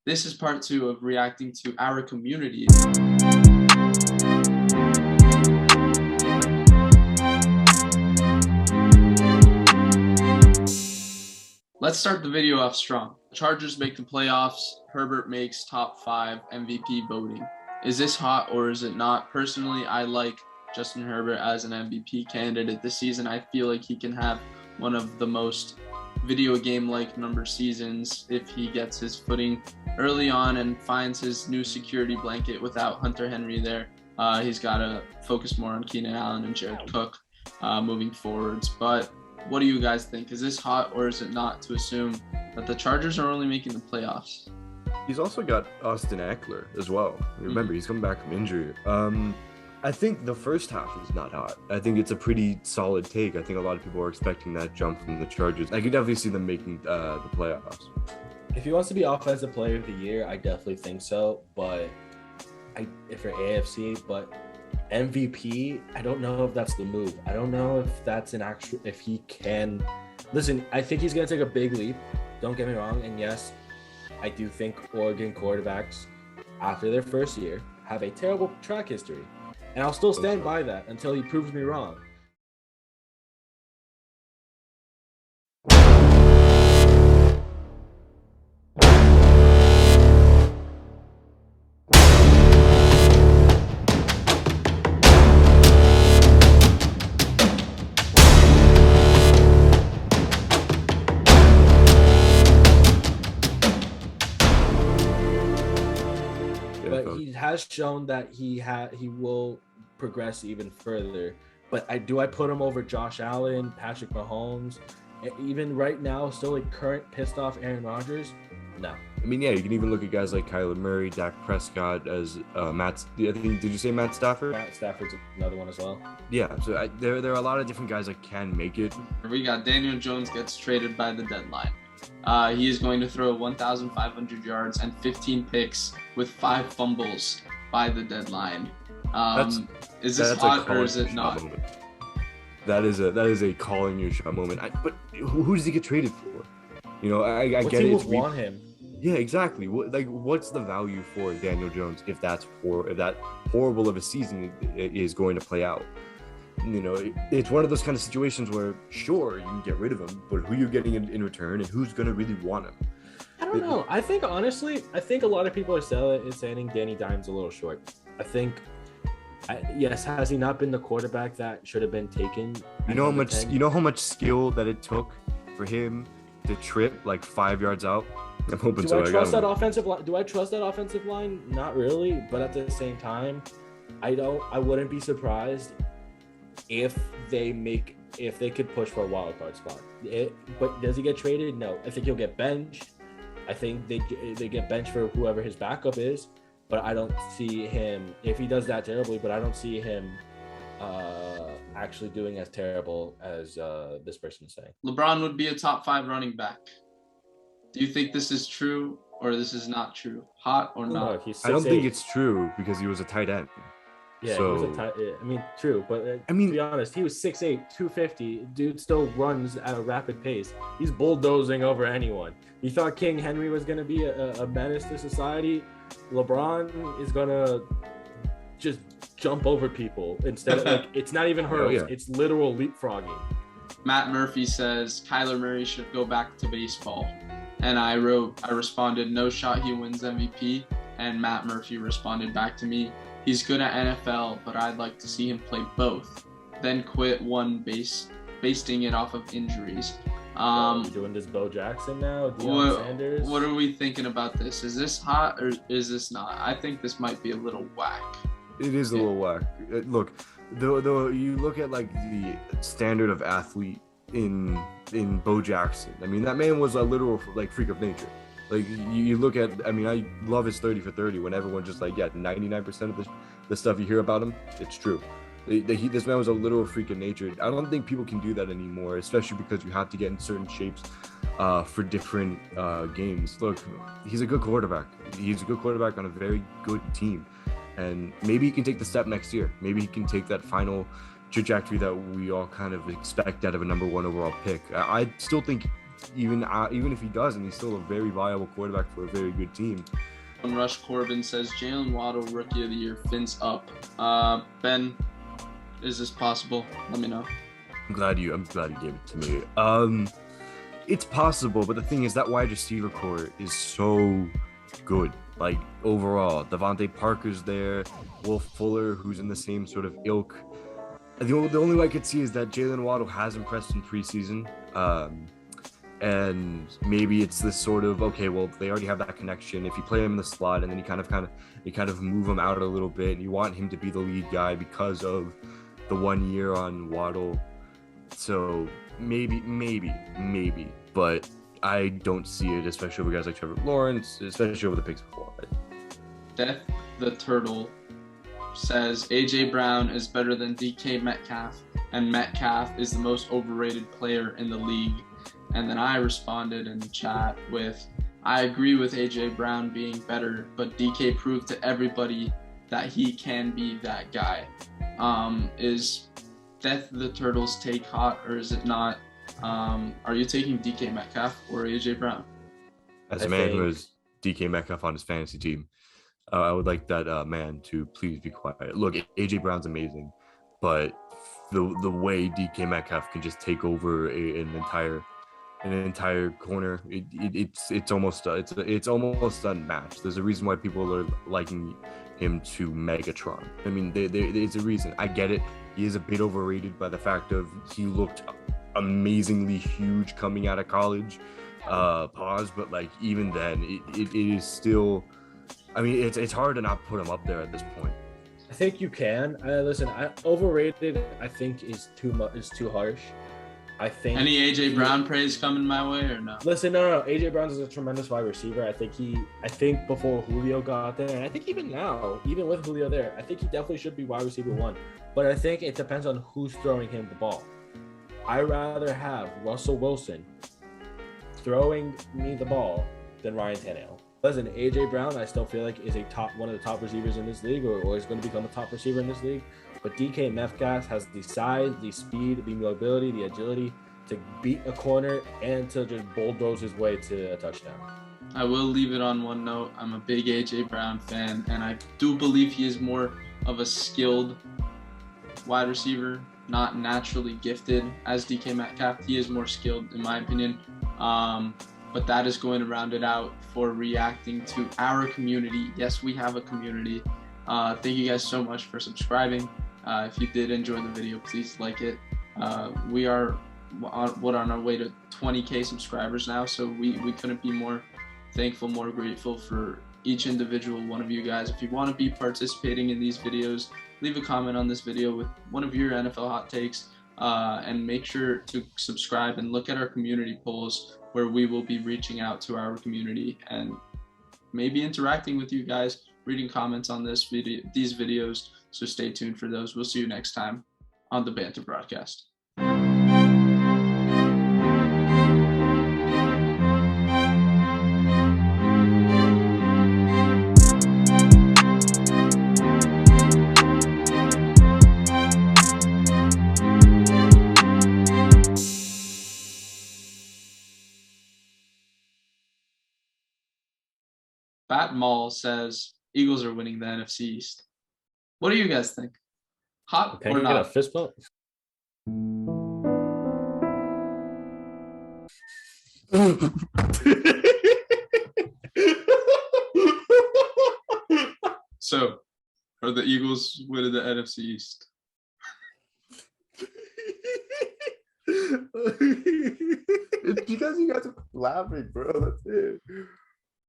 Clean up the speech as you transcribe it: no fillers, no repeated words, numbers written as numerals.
This is part 2 of reacting to our community. Let's start the video off strong. Chargers make the playoffs. Herbert makes top 5 MVP voting. Is this hot or is it not? Personally, I like Justin Herbert as an MVP candidate this season. I feel like he can have one of the most video game-like number seasons if he gets his footing early on and finds his new security blanket without Hunter Henry there. He's got to focus more on Keenan Allen and Jared Cook moving forwards. But what do you guys think? Is this hot or is it not to assume that the Chargers are only making the playoffs? He's also got Austin Eckler as well. Remember, he's coming back from injury. I think the first half is not hot. I think it's a pretty solid take. I think a lot of people are expecting that jump from the Chargers. I could definitely see them making the playoffs. If he wants to be Offensive Player of the Year, I definitely think so. But if you're AFC, but MVP, I don't know if that's the move. I don't know if that's if he can. Listen, I think he's going to take a big leap. Don't get me wrong. And yes, I do think Oregon quarterbacks, after their first year, have a terrible track history. And I'll still stand by that until he proves me wrong. But he has shown that he will progress even further. But do I put him over Josh Allen, Patrick Mahomes, even right now, still a current pissed off Aaron Rodgers? No. I mean, yeah, you can even look at guys like Kyler Murray, Dak Prescott, as did you say Matt Stafford? Matt Stafford's another one as well. Yeah, so there are a lot of different guys that can make it. We got Daniel Jones gets traded by the deadline. He is going to throw 1,500 yards and 15 picks with 5 fumbles by the deadline. Is this hot or is it not? Moment. That is a calling your shot moment. But who does he get traded for? You know, I get it. What teams want him? Yeah, exactly. What's the value for Daniel Jones if that horrible of a season is going to play out? You know, it's one of those kind of situations where, sure, you can get rid of him, but who you're getting in return and who's going to really want him? I don't know. I think, honestly, a lot of people are saying Danny Dimes a little short. I think, yes, has he not been the quarterback that should have been taken? You know how much skill that it took for him to trip like 5 yards out? I'm hoping so. Do I trust that offensive line? Not really, but at the same time, I wouldn't be surprised if they could push for a wild card spot. But does he get traded? No. I think he'll get benched. I think they get benched for whoever his backup is, but I don't see him, if he does that terribly, but I don't see him actually doing as terrible as this person is saying. LeBron would be a top 5 running back. Do you think this is true or this is not true? Hot or not? I don't think it's true because he was a tight end. Yeah, so, he was I mean, true, but to be honest, he was 6'8", 250. Dude still runs at a rapid pace. He's bulldozing over anyone. You thought King Henry was going to be a menace to society? LeBron is going to just jump over people instead of, it's not even hurdles. It's literal leapfrogging. Matt Murphy says Kyler Murray should go back to baseball. And I responded, no shot he wins MVP. And Matt Murphy responded back to me, he's good at NFL, but I'd like to see him play both. Then quit one basing it off of injuries. Doing this Bo Jackson now, Deion Sanders. What are we thinking about this? Is this hot or is this not? I think this might be a little whack. It is a little whack. Look, though you look at like the standard of athlete in Bo Jackson. I mean, that man was a literal like freak of nature. Like you look at, I mean, I love his 30 for 30 when everyone's just like, 99% of the stuff you hear about him, it's true. This man was a literal freak of nature. I don't think people can do that anymore, especially because you have to get in certain shapes for different games. Look, he's a good quarterback. He's a good quarterback on a very good team. And maybe he can take the step next year. Maybe he can take that final trajectory that we all kind of expect out of a number 1 overall pick. I still think even if he doesn't, he's still a very viable quarterback for a very good team. Rush Corbin says Jalen Waddle Rookie of the Year, fins up. Ben, is this possible? Let me know. I'm glad you gave it to me. It's possible, but the thing is that wide receiver core is so good. Like overall, Devontae Parker's there, Will Fuller, who's in the same sort of ilk. The only way I could see is that Jalen Waddle has impressed in preseason. And maybe it's this sort of, okay, well, they already have that connection. If you play him in the slot and then you kind of move him out a little bit, and you want him to be the lead guy because of the 1 year on Waddle. So maybe, but I don't see it, especially with guys like Trevor Lawrence, especially over the picks before. Death the Turtle says AJ Brown is better than DK Metcalf, and Metcalf is the most overrated player in the league. And then I responded in the chat with, I agree with AJ Brown being better, but DK proved to everybody that he can be that guy. Is Death the Turtle's take hot, or is it not? Are you taking DK Metcalf or AJ Brown? As a man who has DK Metcalf on his fantasy team, I would like that man to please be quiet. Look, AJ Brown's amazing, but the way DK Metcalf can just take over an entire corner, it's almost unmatched. There's a reason why people are liking him to Megatron. I mean, it's a reason. I get it. He is a bit overrated by the fact of he looked amazingly huge coming out of college. But like even then, it is still. I mean, it's hard to not put him up there at this point. I think you can. Listen, overrated, I think is too harsh. I think any AJ Brown praise coming my way or no? Listen, no. AJ Brown is a tremendous wide receiver. I think before Julio got there, and I think even now, even with Julio there, I think he definitely should be wide receiver 1. But I think it depends on who's throwing him the ball. I rather have Russell Wilson throwing me the ball than Ryan Tannehill. Listen, AJ Brown, I still feel like is one of the top receivers in this league, or is going to become a top receiver in this league. But DK Metcalf has the size, the speed, the mobility, the agility to beat a corner and to just bulldoze his way to a touchdown. I will leave it on one note. I'm a big AJ Brown fan, and I do believe he is more of a skilled wide receiver, not naturally gifted as DK Metcalf. He is more skilled, in my opinion. But that is going to round it out for reacting to our community. Yes, we have a community. Thank you guys so much for subscribing. If you did enjoy the video, please like it. We are on our way to 20K subscribers now, so we couldn't be more thankful, more grateful for each individual one of you guys. If you want to be participating in these videos, leave a comment on this video with one of your NFL hot takes, and make sure to subscribe and look at our community polls, where we will be reaching out to our community and maybe interacting with you guys, reading comments on these videos. So stay tuned for those. We'll see you next time on the BanTURF broadcast. Bat Mall says Eagles are winning the NFC East. What do you guys think? Hot Can or you not? get a fist bump? So, are the Eagles winning the NFC East? It's because you guys are laughing, bro. That's it.